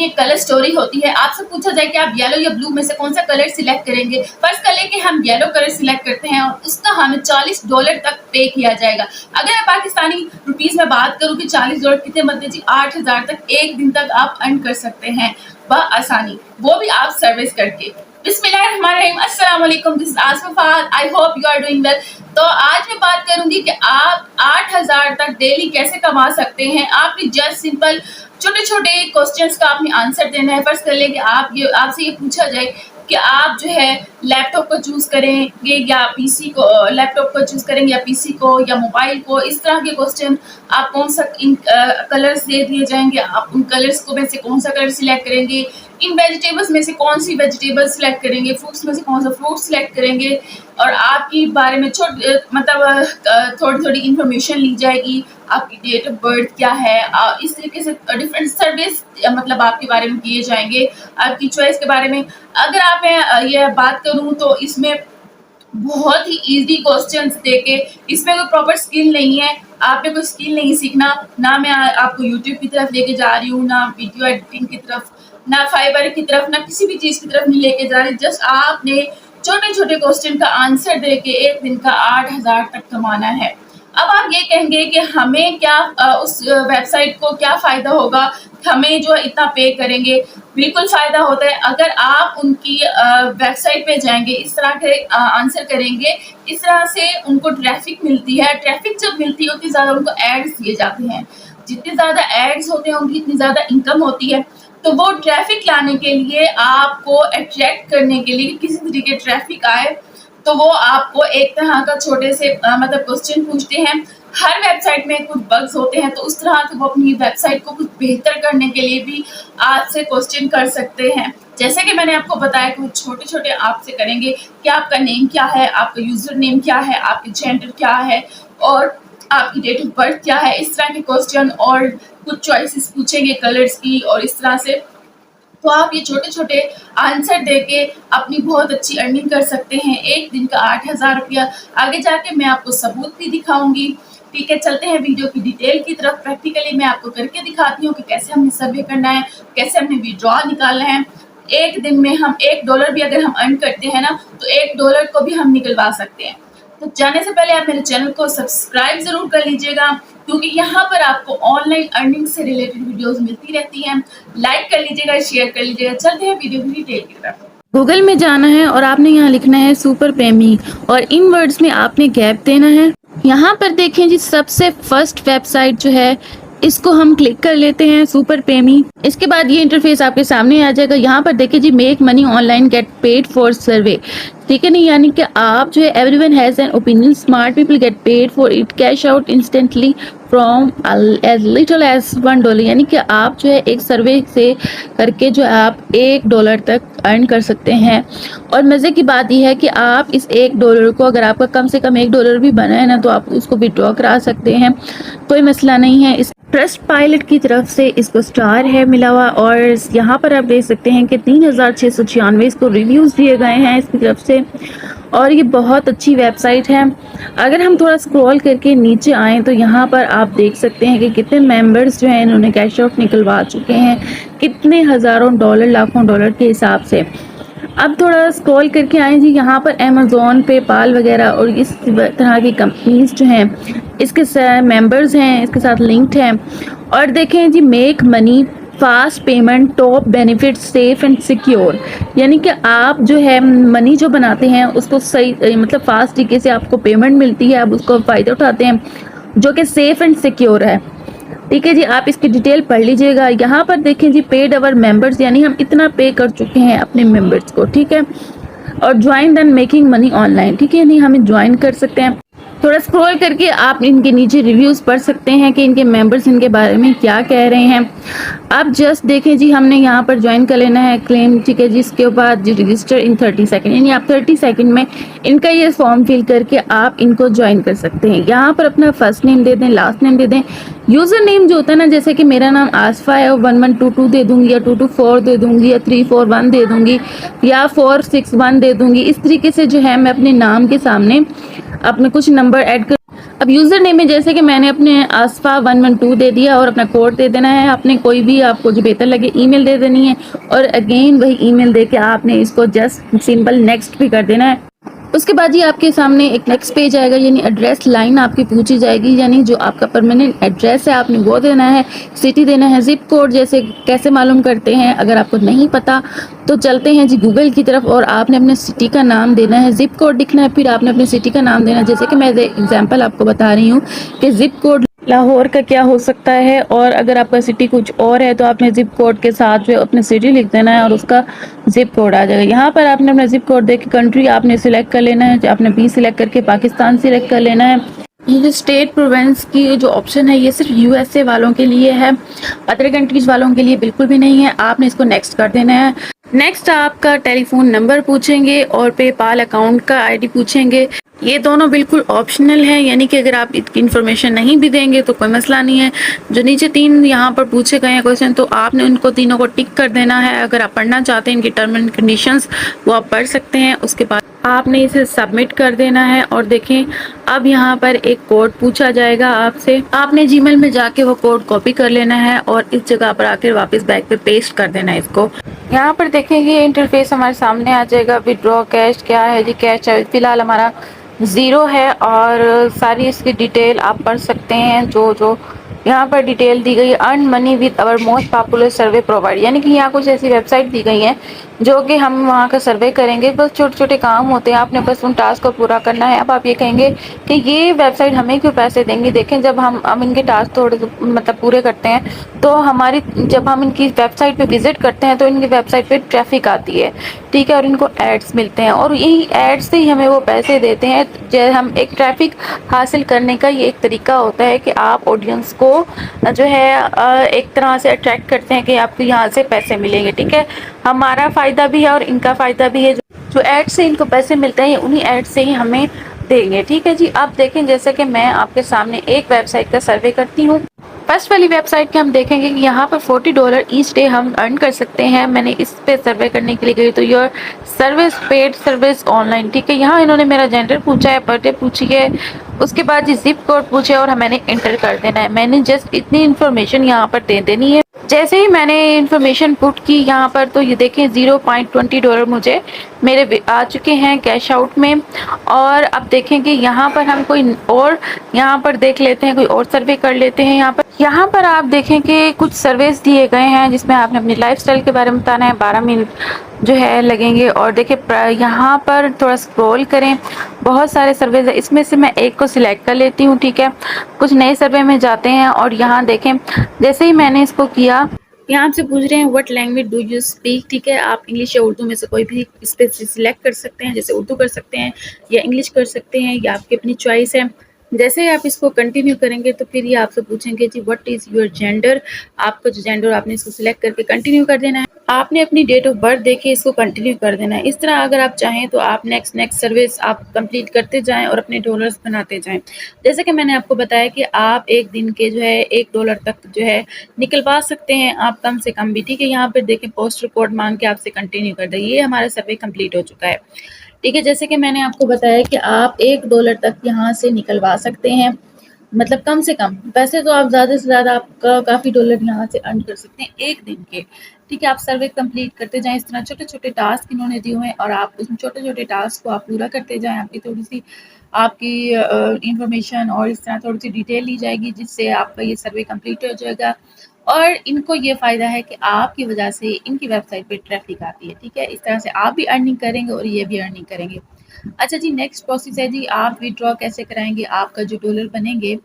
अपनी एक colour story होती है। आपसे पूछा जाए कि आप येलो या ब्लू में से कौन सा कलर सिलेक्ट करेंगे। फर्ज कर लें कि हम येलो कलर सिलेक्ट करते हैं और उसका हमें $40 तक पे किया जाएगा। अगर मैं पाकिस्तानी रुपीस में बात करूं कि $40 कितने बनते जी, 8,000 तक एक दिन तक आप अर्न कर सकते हैं आसानी, वो भी आप सर्विस करके। बिस्मिल्लाहिर्रहमानिर्रहीम, अस्सलाम वालेकुम, this is Asma Fahad, I hope you are doing well. तो आज मैं बात करूंगी कि आप 8,000 तक डेली कैसे कमा सकते हैं। आपने जस्ट सिंपल छोटे छोटे क्वेश्चंस का आपने आंसर देना है। फर्स्ट कर लें कि आपसे ये पूछा जाए कि आप जो है लैपटॉप को चूज करेंगे या पीसी को, लैपटॉप को चूज करेंगे या पीसी को या मोबाइल को, इस तरह के क्वेश्चन आप कौन सा इन कलर्स दे दिए जाएंगे, आप उन कलर्स को में से कौन सा कलर सिलेक्ट करेंगे, इन वेजिटेबल्स में से कौन सी वेजिटेबल सिलेक्ट करेंगे, फ्रूट्स में से कौन सा फ्रूट सिलेक्ट करेंगे, और आपकी बारे में थोड़ी थोड़ी इंफॉर्मेशन ली जाएगी। आपकी डेट ऑफ बर्थ क्या है, इस तरीके से डिफरेंट सर्विस मतलब आपके बारे में किए जाएंगे, आपकी चॉइस के बारे में। अगर आप मैं ये बात करूं तो इसमें बहुत ही इजी क्वेश्चंस देके, इसमें कोई प्रॉपर स्किल नहीं है, आपने कोई स्किल नहीं सीखना, ना मैं आपको यूट्यूब की तरफ लेके जा रही हूँ, ना वीडियो एडिटिंग की तरफ, ना फाइबर की तरफ, ना किसी भी चीज़ की तरफ नहीं लेके जा रही। जस्ट आपने छोटे छोटे क्वेश्चन का आंसर दे के एक दिन का 8,000 तक कमाना है। अब आप ये कहेंगे कि हमें क्या उस वेबसाइट को क्या फ़ायदा होगा, हमें जो इतना पे करेंगे। बिल्कुल फ़ायदा होता है अगर आप उनकी वेबसाइट पे जाएंगे, इस तरह के आंसर करेंगे, इस तरह से उनको ट्रैफिक मिलती है। ट्रैफिक जब मिलती है उतनी ज़्यादा उनको एड्स दिए जाते हैं, जितने ज़्यादा एड्स होते हैं उनकी इतनी ज़्यादा इनकम होती है। तो वो ट्रैफिक लाने के लिए, आपको अट्रैक्ट करने के लिए, किसी तरीके ट्रैफिक आए, तो वो आपको एक तरह का छोटे से मतलब क्वेश्चन पूछते हैं। हर वेबसाइट में कुछ बग्स होते हैं, तो उस तरह से वो अपनी वेबसाइट को कुछ बेहतर करने के लिए भी आपसे क्वेश्चन कर सकते हैं। जैसे कि मैंने आपको बताया कि वो छोटे छोटे आपसे करेंगे कि आपका नेम क्या है, आपका यूजर नेम क्या है, आपकी जेंडर क्या है और आपकी डेट ऑफ बर्थ क्या है, इस तरह के क्वेश्चन, और कुछ चॉइसेस पूछेंगे कलर्स की, और इस तरह से तो आप ये छोटे छोटे आंसर देके अपनी बहुत अच्छी अर्निंग कर सकते हैं। एक दिन का 8,000 रुपया। आगे जाके मैं आपको सबूत भी दिखाऊंगी। ठीक है, चलते हैं वीडियो की डिटेल की तरफ। प्रैक्टिकली मैं आपको करके दिखाती हूँ कि कैसे हमें सर्वे करना है, कैसे हमने विड्रॉ निकालना है। एक दिन में हम $1 भी अगर हम अर्न करते हैं ना, तो $1 को भी हम निकलवा सकते हैं। तो जाने से पहले आप मेरे चैनल को सब्सक्राइब जरूर कर लीजिएगा, क्योंकि यहाँ पर आपको ऑनलाइन अर्निंग से रिलेटेड वीडियोस मिलती रहती हैं। लाइक कर लीजिएगा, शेयर कर लीजिएगा। चलते हैं वीडियो की डिटेल की तरफ। गूगल में जाना है और आपने यहाँ लिखना है सुपर पेमी, और इन वर्ड्स में आपने गैप देना है। यहाँ पर देखें जी, सबसे फर्स्ट वेबसाइट जो है इसको हम क्लिक कर लेते हैं, सुपर पेमी। इसके बाद ये इंटरफेस आपके सामने आ जाएगा। यहाँ पर देखिए जी, make money online get paid for survey. ठीक है नहीं, यानी कि आप जो है everyone has an opinion, smart people get paid for it, cash out instantly from as little as $1। यानी कि आप जो है एक सर्वे से करके जो है आप $1 तक अर्न कर सकते हैं। और मज़े की बात यह है कि आप इस $1 को, अगर आपका कम से कम $1 भी बना है ना, तो आप उसको विड्रॉ करा सकते हैं, कोई मसला नहीं है। इस ट्रस्ट पायलट की तरफ से इसको स्टार है मिला हुआ, और यहाँ पर आप देख सकते हैं कि 3,696 इसको रिव्यूज़ दिए गए हैं इसकी तरफ से, और ये बहुत अच्छी वेबसाइट है। अगर हम थोड़ा स्क्रॉल करके नीचे आएँ तो यहाँ पर आप देख सकते हैं कि कितने मेंबर्स जो हैं इन्होंने कैश आउट निकलवा चुके हैं, कितने हज़ारों डॉलर, लाखों डॉलर के हिसाब से। अब थोड़ा स्क्रॉल करके आए जी, यहाँ पर अमेज़ॉन, पेपाल वगैरह और इस तरह की कंपनीज जो हैं इसके मेंबर्स हैं, इसके साथ लिंक्ड हैं। और देखें जी, make money fast payment, top benefit, safe and secure. यानी कि आप जो है मनी जो बनाते हैं उसको सही मतलब फास्ट तरीके से आपको पेमेंट मिलती है, आप उसको फ़ायदा उठाते हैं, जो कि सेफ एंड सिक्योर है। ठीक है जी, आप इसकी डिटेल पढ़ लीजिएगा। यहाँ पर देखें जी, पेड अवर मेंबर्स, यानी हम इतना पे कर चुके हैं अपने मेंबर्स को। ठीक है, और join then making money online. ठीक है, नहीं हमें ज्वाइन कर सकते हैं। थोड़ा स्क्रॉल करके आप इनके नीचे रिव्यूज़ पढ़ सकते हैं कि इनके मेंबर्स इनके बारे में क्या कह रहे हैं। आप जस्ट देखें जी, हमने यहाँ पर ज्वाइन कर लेना है क्लेम। ठीक है जी, इसके बाद जी रजिस्टर इन 30 सेकंड, यानी आप 30 सेकंड में इनका ये फॉर्म फिल करके आप इनको ज्वाइन कर सकते हैं। यहाँ पर अपना फर्स्ट नेम दे दें, लास्ट नेम दे दें, यूज़र नेम जो होता है ना, जैसे कि मेरा नाम आसफा है, 1122 दे दूँगी, या 224 दे दूँगी, या 341 दे दूँगी, या 461 दे दूँगी। इस तरीके से जो है मैं अपने नाम के सामने अपने कुछ नंबर ऐड कर अब यूज़र नेम में जैसे कि मैंने अपने आसफा 112 दे दिया और अपना कोड दे देना है। आपने कोई भी आपको जो बेहतर लगे ईमेल दे देनी है और अगेन वही ईमेल दे के आपने इसको जस्ट सिंपल नेक्स्ट भी कर देना है। उसके बाद ही आपके सामने एक नेक्स्ट पेज आएगा, यानी एड्रेस लाइन आपकी पूछी जाएगी, यानी जो आपका परमानेंट एड्रेस है आपने वो देना है, सिटी देना है, जिप कोड जैसे कैसे मालूम करते हैं अगर आपको नहीं पता तो चलते हैं जी गूगल की तरफ और आपने अपने सिटी का नाम देना है, जिप कोड लिखना है, फिर आपने अपने सिटी का नाम देना है। जैसे कि मैं एग्जांपल आपको बता रही हूँ कि जिप कोड लाहौर का क्या हो सकता है और अगर आपका सिटी कुछ और है तो आपने जिप कोड के साथ जो अपने सिटी लिख देना है और उसका जिप कोड आ जाएगा। यहाँ पर आपने अपना जिप कोड देख के कंट्री आपने सिलेक्ट कर लेना है, आपने बी सिलेक्ट करके पाकिस्तान सिलेक्ट कर लेना है। ये जो स्टेट प्रोविंस की जो ऑप्शन है ये सिर्फ यूएसए वालों के लिए है, अदर कंट्रीज वालों के लिए बिल्कुल भी नहीं है। आपने इसको नेक्स्ट कर देना है। नेक्स्ट आपका टेलीफोन नंबर पूछेंगे और पेपाल अकाउंट का आईडी पूछेंगे। ये दोनों बिल्कुल ऑप्शनल है, यानी कि अगर आप इसकी इन्फॉर्मेशन नहीं भी देंगे तो कोई मसला नहीं है। जो नीचे 3 यहाँ पर पूछे गए हैं क्वेश्चन तो आपने उनको तीनों को टिक कर देना है। अगर आप पढ़ना चाहते हैं इनकी टर्म एंड कंडीशंस वो आप पढ़ सकते हैं। उसके बाद आपने इसे सबमिट कर देना है और देखें अब यहाँ पर एक कोड पूछा जाएगा आपसे। आपने जीमेल में जाके वो कोड कॉपी कर लेना है और इस जगह पर आकर वापस बैक पे पेस्ट कर देना है इसको। यहाँ पर देखेंगे इंटरफेस हमारे सामने आ जाएगा। विड्रॉ कैश क्या है जी, कैश फिलहाल हमारा 0 है और सारी इसकी डिटेल आप पढ़ सकते हैं। जो यहाँ पर डिटेल दी गई है, earn money with our most popular survey provide, यानी कि यहाँ कुछ ऐसी वेबसाइट दी गई हैं जो कि हम वहाँ का सर्वे करेंगे। बस छोटे छोटे काम होते हैं, आपने बस उन टास्क को पूरा करना है। अब आप ये कहेंगे कि ये वेबसाइट हमें क्यों पैसे देंगे। देखें जब हम इनके टास्क थोड़े मतलब पूरे करते हैं तो जब हम इनकी वेबसाइट पे विजिट करते हैं तो इनकी वेबसाइट पे ट्रैफिक आती है, ठीक है, और इनको एड्स मिलते हैं और यही एड्स से ही हमें वो पैसे देते हैं। जो हम एक ट्रैफिक हासिल करने का ये एक तरीका होता है कि आप ऑडियंस को जो है एक तरह से अट्रैक्ट करते हैं कि आपको यहाँ से पैसे मिलेंगे, ठीक है। हमारा फ़ायदा भी है और इनका फ़ायदा भी है। जो एड से इनको पैसे मिलते हैं उन्हीं एड से ही हमें देंगे, ठीक है जी। अब देखें जैसे कि मैं आपके सामने एक वेबसाइट का सर्वे करती हूँ। फर्स्ट वाली वेबसाइट के हम देखेंगे कि यहाँ पर $40 ईच डे हम अर्न कर सकते हैं। मैंने इस पे सर्वे करने के लिए गई तो your service paid service online, ठीक है। यहाँ इन्होंने मेरा जेंडर पूछा है, बर्थडे पूछी है, उसके बाद जी जिप कोड पूछे और मैंने इंटर कर देना है। मैंने जस्ट इतनी इन्फॉर्मेशन यहाँ पर दे देनी है। जैसे ही मैंने इन्फॉर्मेशन पुट की यहाँ पर तो ये देखें $0.20 मुझे मेरे आ चुके हैं कैश आउट में। और अब देखें कि यहाँ पर हम कोई और यहाँ पर देख लेते हैं, कोई और सर्वे कर लेते हैं। यहाँ पर आप देखें कि कुछ सर्वेस दिए गए हैं जिसमें आपने अपनी लाइफस्टाइल के बारे में बताना है। 12 मिनट जो है लगेंगे और देखिए यहाँ पर थोड़ा स्क्रॉल करें, बहुत सारे सर्वे है, इसमें से मैं एक को सिलेक्ट कर लेती हूँ, ठीक है। कुछ नए सर्वे में जाते हैं और यहाँ देखें जैसे ही मैंने इसको किया यहाँ आपसे पूछ रहे हैं what language do you speak, ठीक है। आप इंग्लिश या उर्दू में से कोई भी इस पे सिलेक्ट कर सकते हैं, जैसे उर्दू कर सकते हैं या इंग्लिश कर सकते हैं, या आपकी अपनी चॉइस है। जैसे ही आप इसको कंटिन्यू करेंगे तो फिर ये आपसे पूछेंगे जी व्हाट इज़ योर जेंडर। आपका जो जेंडर आपने इसको सिलेक्ट करके कंटिन्यू कर देना है। आपने अपनी डेट ऑफ बर्थ देके इसको कंटिन्यू कर देना है। इस तरह अगर आप चाहें तो आप नेक्स्ट सर्विस आप कंप्लीट करते जाएं और अपने डॉलर्स बनाते जाएं। जैसे कि मैंने आपको बताया कि आप एक दिन के जो है $1 तक जो है निकलवा सकते हैं आप कम से कम भी, ठीक है। यहाँ पर देखें पोस्ट रिकॉर्ड मांग के आपसे कंटिन्यू कर दें। ये हमारा सर्वे कंप्लीट हो चुका है, ठीक है। जैसे कि मैंने आपको बताया कि आप $1 तक यहाँ से निकलवा सकते हैं, मतलब कम से कम। वैसे तो आप ज़्यादा से ज़्यादा आपका काफ़ी डॉलर यहाँ से अर्न कर सकते हैं एक दिन के, ठीक है। आप सर्वे कंप्लीट करते जाएं। इस तरह छोटे छोटे टास्क इन्होंने दिए हुए हैं और आप उस छोटे छोटे टास्क को आप पूरा करते जाएं। आपकी थोड़ी सी आपकी इंफॉर्मेशन और इस तरह थोड़ी सी डिटेल ली जाएगी जिससे आपका ये सर्वे कंप्लीट हो जाएगा। और इनको ये फ़ायदा है कि आपकी वजह से इनकी वेबसाइट पे ट्रैफिक आती है, ठीक है। इस तरह से आप भी अर्निंग करेंगे और ये भी अर्निंग करेंगे। अच्छा जी, नेक्स्ट प्रोसेस है जी आप विड्रॉ कैसे कराएंगे। आपका जो डॉलर बनेंगे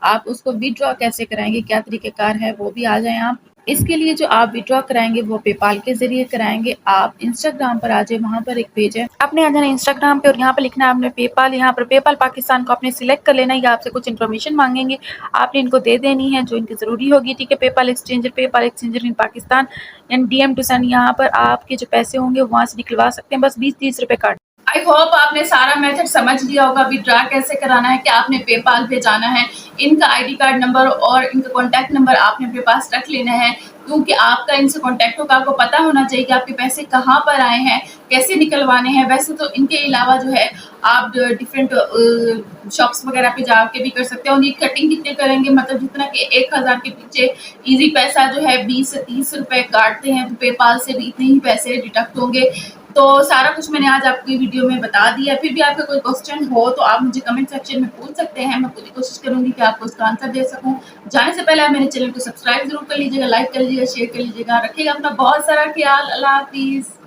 आप उसको विड्रॉ कैसे कराएंगे, क्या तरीक़ेकार है वो भी आ जाएं आप। इसके लिए जो आप विड्रॉ कराएंगे वो पेपाल के ज़रिए कराएंगे। आप इंस्टाग्राम पर आ जाए, वहाँ पर एक पेज है, आपने आ जाना इंस्टाग्राम पे और यहाँ पर लिखना है आपने पेपाल। यहाँ पर पेपाल पाकिस्तान को आपने सिलेक्ट कर लेना है। या आपसे कुछ इन्फॉर्मेशन मांगेंगे, आपने इनको दे देनी है जो इनकी ज़रूरी होगी, ठीक है। PayPal exchanger in Pakistan and DM to सन, यहाँ पर आपके जो पैसे होंगे वहाँ से निकलवा सकते हैं, बस 20-30 रुपये काट। आई होप आपने सारा मेथड समझ लिया होगा विड्रॉ कैसे कराना है, कि आपने पेपाल पे जाना है, इनका ID कार्ड नंबर और इनका कॉन्टैक्ट नंबर आपने अपने पास रख लेना है। क्योंकि आपका इनसे कॉन्टैक्ट होगा, आपको पता होना चाहिए कि आपके पैसे कहाँ पर आए हैं, कैसे निकलवाने हैं। वैसे तो इनके अलावा जो है आप डिफरेंट शॉप्स वगैरह पे जाके भी कर सकते हैं। और ये कटिंग कितने करेंगे, मतलब जितना कि 1000 के पीछे इजी पैसा जो है 20 से 30 रुपए काटते हैं, तो पेपाल से भी इतने ही पैसे डिडक्ट होंगे। तो सारा कुछ मैंने आज आपको वीडियो में बता दिया। फिर भी आपका कोई क्वेश्चन हो तो आप मुझे कमेंट सेक्शन में पूछ सकते हैं, मैं पूरी कोशिश करूंगी कि आपको उसका आंसर दे सकूं। जाने से पहले आप मेरे चैनल को सब्सक्राइब जरूर कर लीजिएगा, लाइक कर लीजिएगा, शेयर कर लीजिएगा। रखिएगा अपना बहुत सारा ख्याल। अल्लाह हाफिज।